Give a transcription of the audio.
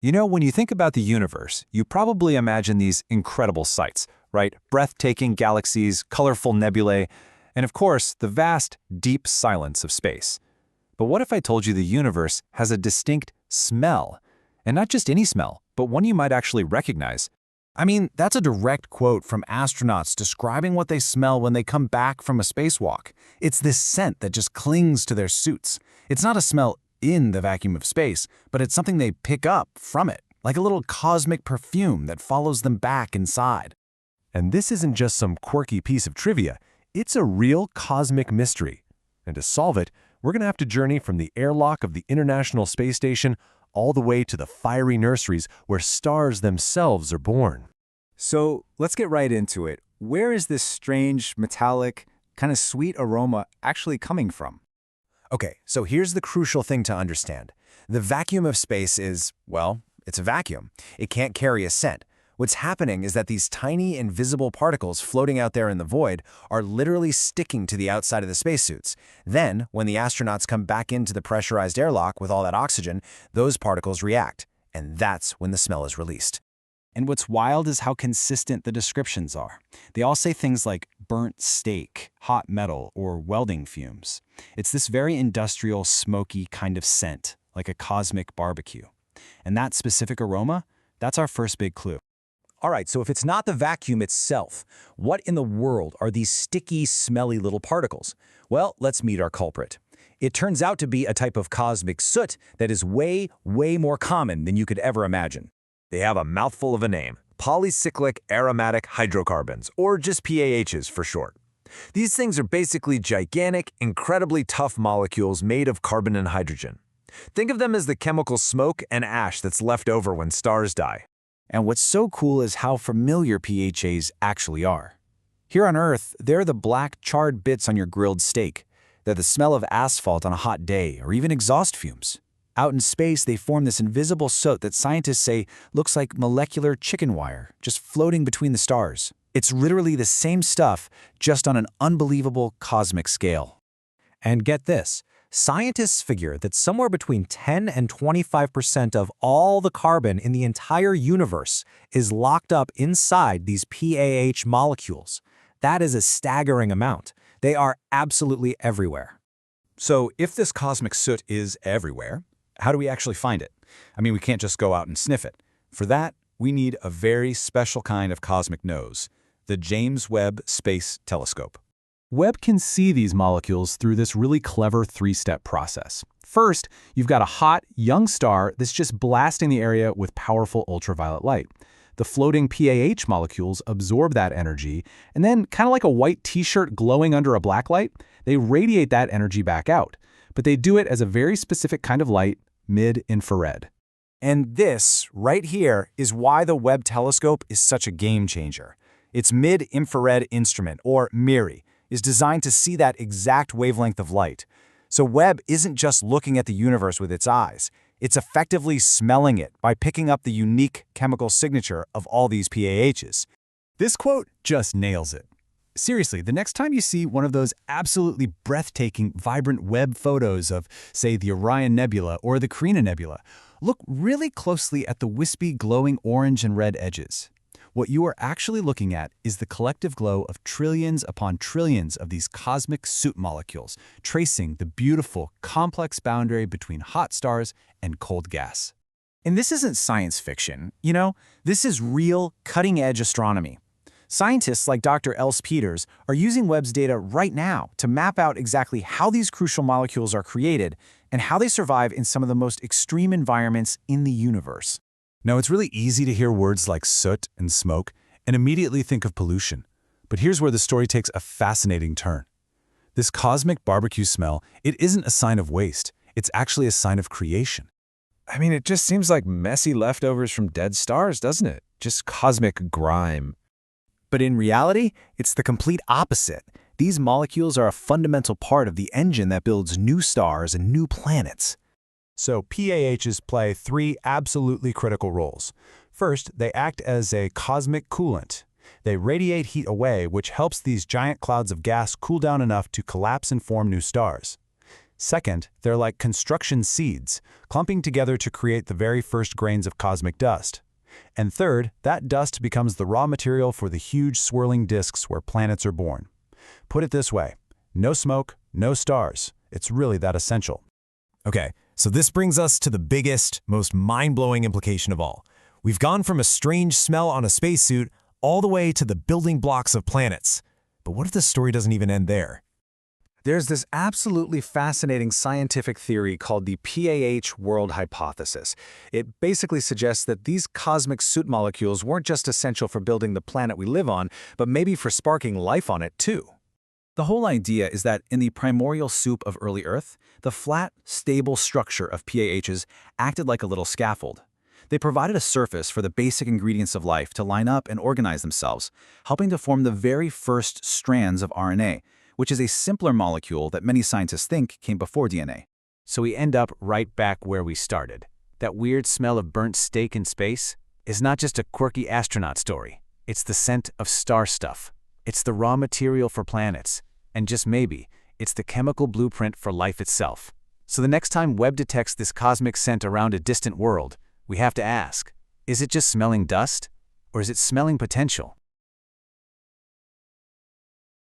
You know, when you think about the universe, you probably imagine these incredible sights, right? Breathtaking galaxies, colorful nebulae, and of course, the vast, deep silence of space. But what if I told you the universe has a distinct smell? And not just any smell, but one you might actually recognize. I mean, that's a direct quote from astronauts describing what they smell when they come back from a spacewalk. It's this scent that just clings to their suits. It's not a smell in the vacuum of space, but it's something they pick up from it, like a little cosmic perfume that follows them back inside. And this isn't just some quirky piece of trivia, it's a real cosmic mystery. And to solve it, we're going to have to journey from the airlock of the International Space Station all the way to the fiery nurseries where stars themselves are born. So let's get right into it. Where is this strange, metallic, kind of sweet aroma actually coming from? Okay, so here's the crucial thing to understand. The vacuum of space is, well, it's a vacuum. It can't carry a scent. What's happening is that these tiny, invisible particles floating out there in the void are literally sticking to the outside of the spacesuits. Then, when the astronauts come back into the pressurized airlock with all that oxygen, those particles react, and that's when the smell is released. And what's wild is how consistent the descriptions are. They all say things like burnt steak, hot metal, or welding fumes. It's this very industrial, smoky kind of scent, like a cosmic barbecue. And that specific aroma, that's our first big clue. All right, so if it's not the vacuum itself, what in the world are these sticky, smelly little particles? Well, let's meet our culprit. It turns out to be a type of cosmic soot that is way, way more common than you could ever imagine. They have a mouthful of a name, Polycyclic Aromatic Hydrocarbons, or just PAHs for short. These things are basically gigantic, incredibly tough molecules made of carbon and hydrogen. Think of them as the chemical smoke and ash that's left over when stars die. And what's so cool is how familiar PAHs actually are. Here on Earth, they're the black, charred bits on your grilled steak. They're the smell of asphalt on a hot day, or even exhaust fumes. Out in space, they form this invisible soot that scientists say looks like molecular chicken wire, just floating between the stars. It's literally the same stuff, just on an unbelievable cosmic scale. And get this, scientists figure that somewhere between 10 and 25% of all the carbon in the entire universe is locked up inside these PAH molecules. That is a staggering amount. They are absolutely everywhere. So if this cosmic soot is everywhere, how do we actually find it? I mean, we can't just go out and sniff it. For that, we need a very special kind of cosmic nose, the James Webb Space Telescope. Webb can see these molecules through this really clever three-step process. First, you've got a hot, young star that's just blasting the area with powerful ultraviolet light. The floating PAH molecules absorb that energy, and then, kind of like a white t-shirt glowing under a black light, they radiate that energy back out. But they do it as a very specific kind of light, mid-infrared. And this, right here, is why the Webb telescope is such a game changer. Its mid-infrared instrument, or MIRI, is designed to see that exact wavelength of light. So Webb isn't just looking at the universe with its eyes. It's effectively smelling it by picking up the unique chemical signature of all these PAHs. This quote just nails it. Seriously, the next time you see one of those absolutely breathtaking, vibrant Webb photos of, say, the Orion Nebula or the Carina Nebula, look really closely at the wispy, glowing orange and red edges. What you are actually looking at is the collective glow of trillions upon trillions of these cosmic soot molecules, tracing the beautiful, complex boundary between hot stars and cold gas. And this isn't science fiction, you know? This is real, cutting-edge astronomy. Scientists like Dr. Else Peters are using Webb's data right now to map out exactly how these crucial molecules are created and how they survive in some of the most extreme environments in the universe. Now, it's really easy to hear words like soot and smoke and immediately think of pollution. But here's where the story takes a fascinating turn. This cosmic barbecue smell, it isn't a sign of waste. It's actually a sign of creation. I mean, it just seems like messy leftovers from dead stars, doesn't it? Just cosmic grime. But in reality, it's the complete opposite. These molecules are a fundamental part of the engine that builds new stars and new planets. So PAHs play three absolutely critical roles. First, they act as a cosmic coolant. They radiate heat away, which helps these giant clouds of gas cool down enough to collapse and form new stars. Second, they're like construction seeds, clumping together to create the very first grains of cosmic dust. And third, that dust becomes the raw material for the huge swirling disks where planets are born. Put it this way, no smoke, no stars. It's really that essential. Okay, so this brings us to the biggest, most mind-blowing implication of all. We've gone from a strange smell on a spacesuit all the way to the building blocks of planets. But what if the story doesn't even end there? There's this absolutely fascinating scientific theory called the PAH World Hypothesis. It basically suggests that these cosmic soot molecules weren't just essential for building the planet we live on, but maybe for sparking life on it too. The whole idea is that in the primordial soup of early Earth, the flat, stable structure of PAHs acted like a little scaffold. They provided a surface for the basic ingredients of life to line up and organize themselves, helping to form the very first strands of RNA, which is a simpler molecule that many scientists think came before DNA. So we end up right back where we started. That weird smell of burnt steak in space is not just a quirky astronaut story. It's the scent of star stuff. It's the raw material for planets. And just maybe, it's the chemical blueprint for life itself. So the next time Webb detects this cosmic scent around a distant world, we have to ask, is it just smelling dust? Or is it smelling potential?